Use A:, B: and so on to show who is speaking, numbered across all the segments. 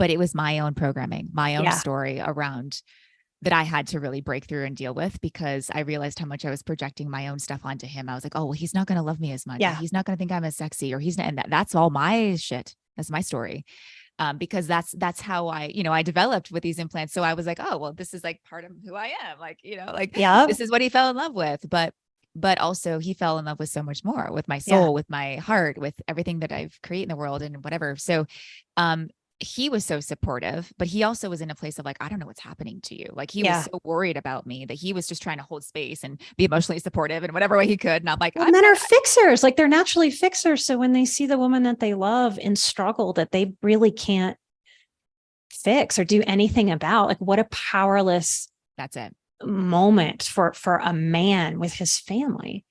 A: but it was my own programming, my own
B: Yeah.
A: story around that I had to really break through and deal with, because I realized how much I was projecting my own stuff onto him. I was like, oh, well, he's not going to love me as much, or
B: Yeah.
A: he's not going to think I'm as sexy, or he's not, and that's all my shit. That's my story. Because that's how I developed with these implants. So I was like, oh, well, this is like part of who I am. Like, like
B: Yeah.
A: this is what he fell in love with. But also he fell in love with so much more, with my
B: Yeah.
A: soul, with my heart, with everything that I've created in the world and whatever. So, um, he was so supportive, but he also was in a place of like, I don't know what's happening to you. Like he was
B: Yeah.
A: so worried about me that he was just trying to hold space and be emotionally supportive in whatever way he could. And I'm like,
B: Well,
A: I'm
B: men
A: not,
B: are fixers. Like they're naturally fixers. So when they see the woman that they love in struggle that they really can't fix or do anything about, like what a powerless
A: that's it.
B: moment for a man with his family.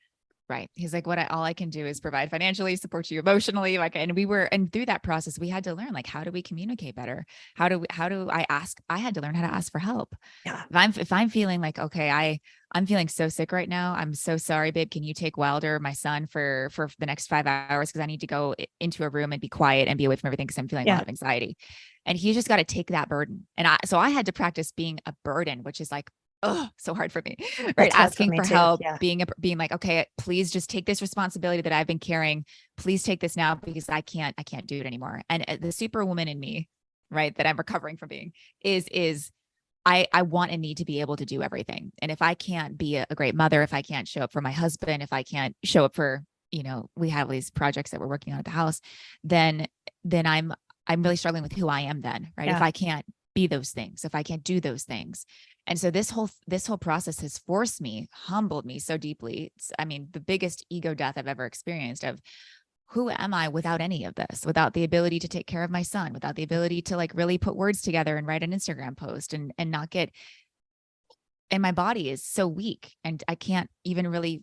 A: Right. He's like, all I can do is provide financially, support you emotionally. Like, and through that process, we had to learn, like, how do we communicate better? How do I ask? I had to learn how to ask for help.
B: Yeah.
A: If I'm feeling like, okay, I'm feeling so sick right now. I'm so sorry, babe. Can you take Wilder, my son, for the next 5 hours? Cause I need to go into a room and be quiet and be away from everything. Cause I'm feeling a lot
B: Yeah.
A: of anxiety. And he just got to take that burden. So I had to practice being a burden, which is like, oh, so hard for me, right?
B: That's hard
A: Asking for
B: too.
A: help,
B: Yeah.
A: being like, okay, please just take this responsibility that I've been carrying. Please take this now, because I can't do it anymore. And the superwoman in me, right, that I'm recovering from being is I want and need to be able to do everything. And if I can't be a great mother, if I can't show up for my husband, if I can't show up for, we have these projects that we're working on at the house, then I'm really struggling with who I am then, right?
B: Yeah.
A: If I can't be those things, if I can't do those things. And so this whole process has forced me, humbled me so deeply. I mean, the biggest ego death I've ever experienced of who am I without any of this, without the ability to take care of my son, without the ability to like really put words together and write an Instagram post and not get, and my body is so weak and I can't even really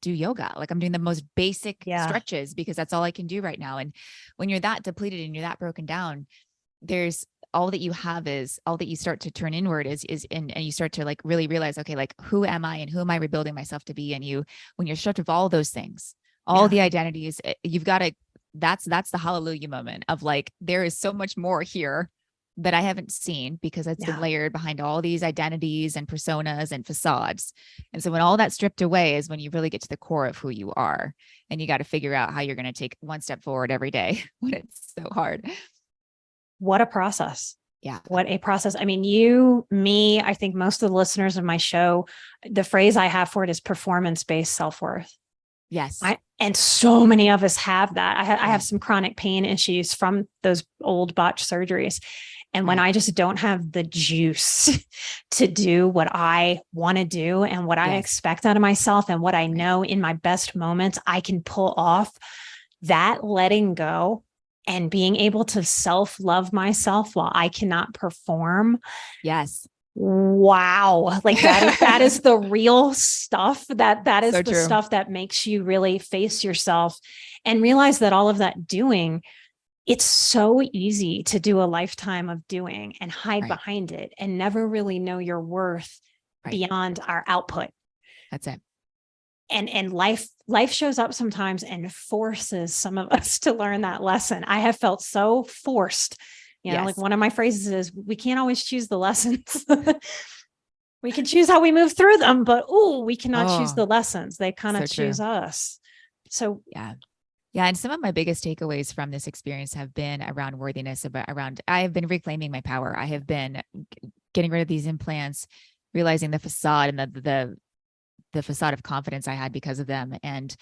A: do yoga. Like I'm doing the most basic stretches because that's all I can do right now. And when you're that depleted and you're that broken down, there's all that you have is all that you start to turn inward and you start to like really realize, okay, like who am I and who am I rebuilding myself to be? And when you're stripped of all those things, all the identities, you've got to, that's the hallelujah moment of like, there is so much more here that I haven't seen because it's been layered behind all these identities and personas and facades. And so when all that's stripped away is when you really get to the core of who you are, and you got to figure out how you're going to take one step forward every day when it's so hard.
B: What a process.
A: Yeah.
B: What a process. I mean, you, me, I think most of the listeners of my show, the phrase I have for it is performance-based self-worth.
A: Yes.
B: And so many of us have that. I have some chronic pain issues from those old botched surgeries. And when I just don't have the juice to do what I want to do and what I expect out of myself and what I know in my best moments, I can pull off that letting go and being able to self-love myself while I cannot perform.
A: Yes.
B: Wow. Like that is the real stuff that is
A: so
B: the
A: true.
B: Stuff that makes you really face yourself and realize that all of that doing, it's so easy to do a lifetime of doing and hide behind it and never really know your worth beyond our output.
A: That's it.
B: And life shows up sometimes and forces some of us to learn that lesson. I have felt so forced. Like one of my phrases is, we can't always choose the lessons. We can choose how we move through them, but we cannot choose the lessons. They kind of choose us. So
A: yeah. And some of my biggest takeaways from this experience have been around worthiness, I have been reclaiming my power. I have been getting rid of these implants, realizing the facade and the facade of confidence I had because of them, and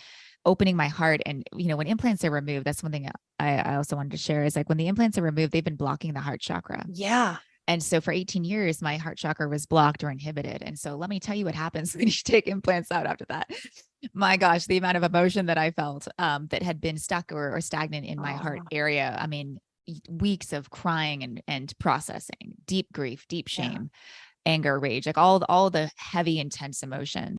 A: opening my heart. And, when implants are removed, that's one thing I also wanted to share is like when the implants are removed, they've been blocking the heart chakra.
B: Yeah.
A: And so for 18 years, my heart chakra was blocked or inhibited. And so let me tell you what happens when you take implants out after that. My gosh, the amount of emotion that I felt that had been stuck or stagnant in my heart area. I mean, weeks of crying and processing, deep grief, deep shame, anger, rage, like all the heavy, intense emotions.